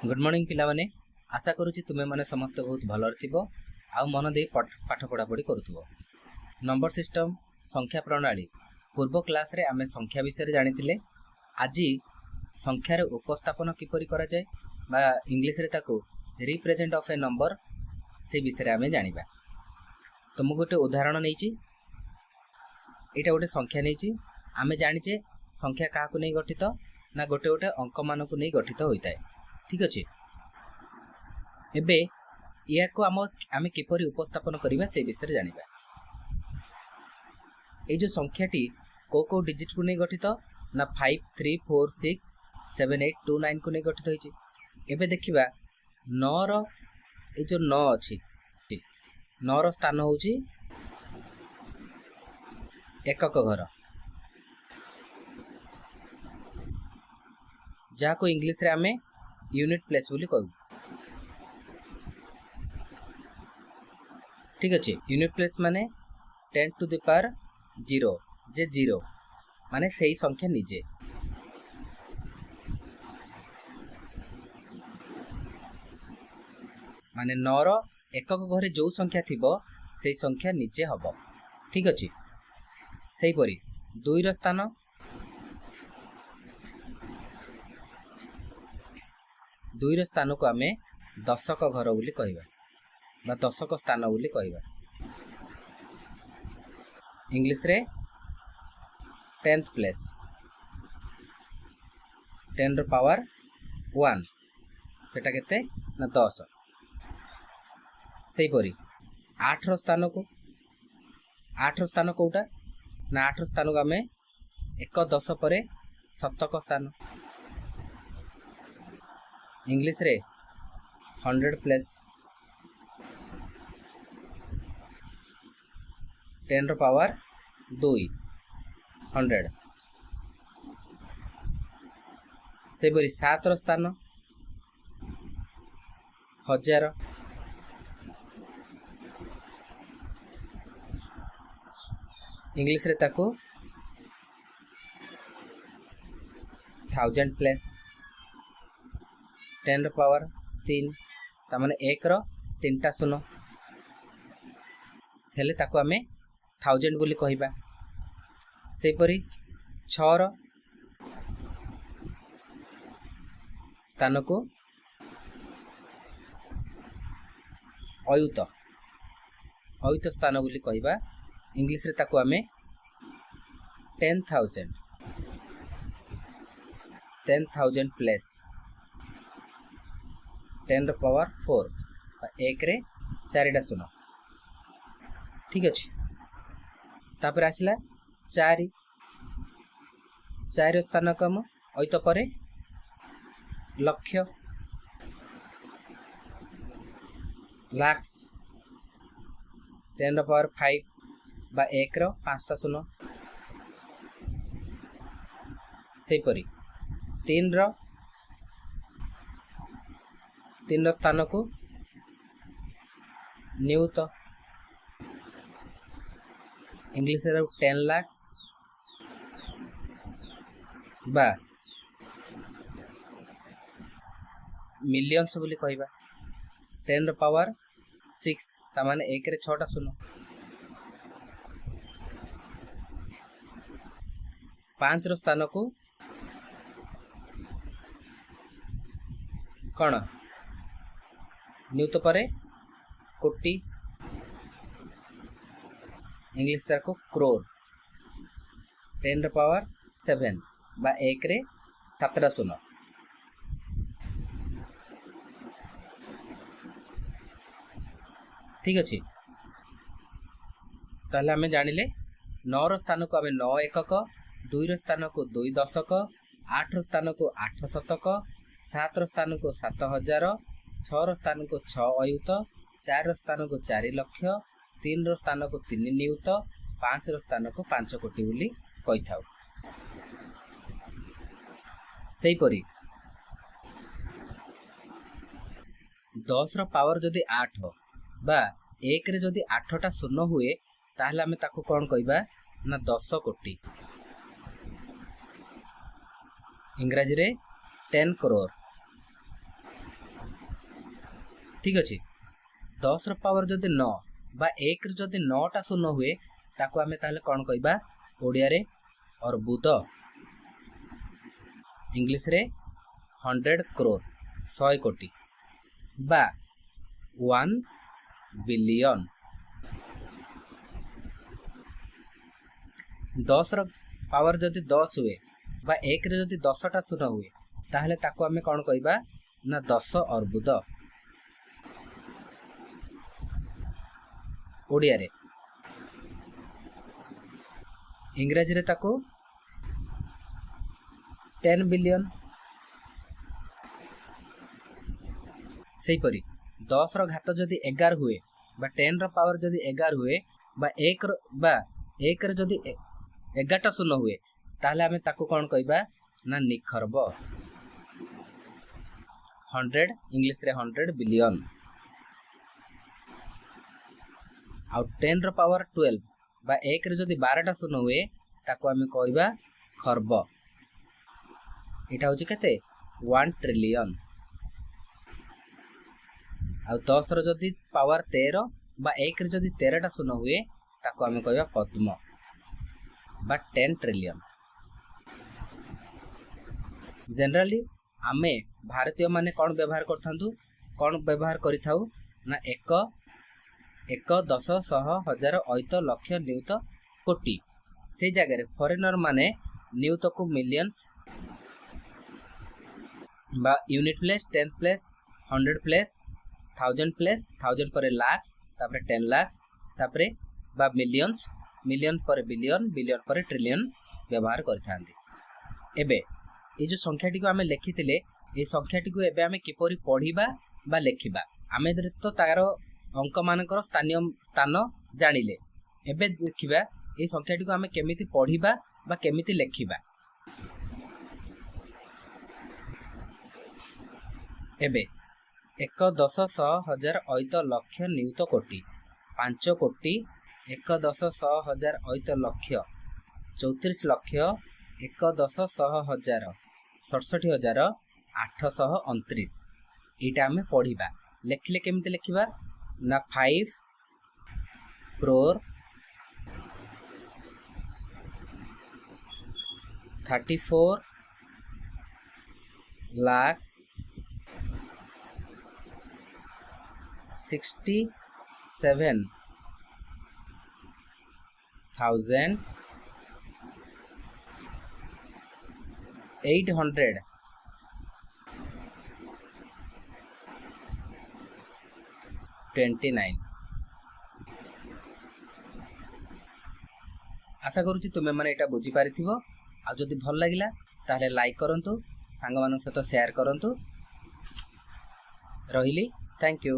Good morning पिला माने आशा करूची तुमे माने समस्त बहुत भलर थिबो आ मन दे पाठ पढ़ा पढ़ी करूथबो। नंबर सिस्टम संख्या प्रणाली पूर्व क्लास रे आमे संख्या विषय रे जानिथिले। आज संख्या रे उपस्थापन किपरि करा जाय बा इंग्लिश रे ताको रिप्रेजेंट ऑफ ए नंबर से विषय रे आमे जानिबा। तुमको गोटे उदाहरण नैची, एटा गोटे संख्या नैची। आमे जानिचे संख्या काहाकु नै गठित ना गोटे गोटे अंक मानकु नै गठित होइताय। ठीक अच्छे। एबे या को आमे किपरि उपस्थापन करिबा से विषय जानिबा। ए जो संख्याटी को डिजिट को नै गठित ना 5 3 4 6 7 8 2 9 को नै गठित होइछि। एबे देखिबा 9 रो ए जो 9 अछि 9 रो स्थान होउछि एकक घर, जा को इंग्लिश रे आमे यूनिट प्लेस बोली कहू। ठीक अच्छे। यूनिट प्लेस माने 10 टू द पावर 0 जे 0 माने सही संख्या निजे। माने 9 रो एकक घरे जो संख्या थिबो सही संख्या निजे हबो। ठीक अच्छे। सही परी 2 रो स्थान 2 रो स्थान को आमे दशक घर बोली कहबा बा दशक स्थान बोली कहबा। इंग्लिश रे 10th प्लेस 10 रो पावर 1 सेटा केते ना 10। सही परी 8 रो स्थान को 8 रो स्थान कोटा ना 8 रो स्थान को आमे 1 10 परे शतक स्थान। इंग्लिश रे 100 प्लस 10 रो पावर 2 100। से बरी 7 रो स्थान 1000। इंग्लिश रे ताको 1000 प्लस 10 रो पावर 3 ता माने 1 रो 3टा शून्य हेले ताको आमे 1000 बोली कहिबा। से परी 6 रो स्थान को अयुत स्थान बोली कहिबा। इंग्लिश रे ताको आमे 10,000 प्लस 10 रो पावर 4 1 रे 4टा शून्य। ठीक अच्छे। तापर आसला 4 रो स्थान को हम अयुत परे लक्ष्य लाक्स 10 रो पावर 5 बा 1 रो 5टा शून्य। से परी 3 रो स्थान को नियुत। इंग्लिश रे 10 लाख बा मिलियंस बोली कहबा। 10 रो पावर 6 ता माने 1 रे 6टा शून्य। 5 रो स्थान को कौन नियुत परे कोटी। इंग्लिश को क्रोर 10 रो पावर 7 बा 1 रे 7टा शून्य। ठीक अच्छे। ताहले आमे जानिले 9 रो स्थान को आमे 9 एकक, 2 रो स्थान को 2 दशक, 8 रो स्थान को 8 शतक, 7 रो स्थान को 7000, 6 रो स्थान को 6 अयुत, 4 रो स्थान को 4 लक्ष्य, 3 रो स्थान को 3 नियुत, 5 रो स्थान को 5 कोटी बोली कहि थाउ। सही परी 10 रो पावर जदि 8 बा 1 रे जदि 8टा शून्य हुए ताहले आमे ताको कोन कहबा ना 10 कोटी। इंग्रजी रे 10 करोड़। ठीक अच्छे 10 ର ପାୱାର ଯଦି 9 बा 1 रे जदि 9टा शून्य हुए ताको आमे ताले कोन कहबा ओडिया रे अर्बुद इंग्लिश रे 100 करोड़ 100 कोटी बा 1 बिलियन 10 ର पावर जदि 10 हुए बा 1 रे जदि 10टा शून्य हुए ताहले ताको आमे कोन कहबा ना 10 अर्बुद ओडिया रे इंग्रजी रे ताको 10 बिलियन सही परी 10 रो घात जदि 11 हुए बा 10 रो पावर जदि 11 हुए बा 1 रे जदि 11टा शून्य हुए ताहले आमे ताको कोन कहबा ना निखरब 100 इंग्लिश रे 100 बिलियन आउ 10 रो पावर 12 बा 1 रे जदि 12टा शून्य हुए ताको आमे कहबा खरब एटा होची केते 1 ट्रिलियन आउ 10 रो जदि पावर 13 बा 1 रे जदि 13टा शून्य हुए ताको आमे कहबा पद्म बा 10 ट्रिलियन जनरली आमे भारतीय माने कौन व्यवहार करथांतु कौन व्यवहार करिथाउ ना 1 10 100 1000 अयत लक्ष नियुत कोटी से जगह रे फॉरेनर माने नियुत को मिलियंस बा unit place 10 place 100 place 1000 place 1000 पर लाख्स तापरे 10 लाख्स तापरे बा मिलियंस मिलियन पर बिलियन बिलियन पर ट्रिलियन व्यवहार करथांती एबे ए जो संख्याटी को आमे लेखितिले ए संख्याटी को एबे आमे किपरि पढिबा बा लेखिबा आमे तो तार अंक मानकर स्थान जानिले एबे देखिबा ए संख्याटी को आमे केमिति पढिबा बा केमिति लेखिबा एबे 1 10 100 1000 अयत लक्ष नियुत कोटी 5 कोटी 1 10 100 1000 अयत लक्ष 34 लक्ष 1 10 100 1000 67,829 एटा आमे पढिबा लेखिले केमिति लेखिबा ना 5 crore 34 lakhs 67,800 29 आशा करूची तुमे माने एटा बुझी पारिथिबो आ जदि भल लागिला ताहले लाइक करंतु सांग मानक सहित शेयर करंतु रहिली थैंक यू।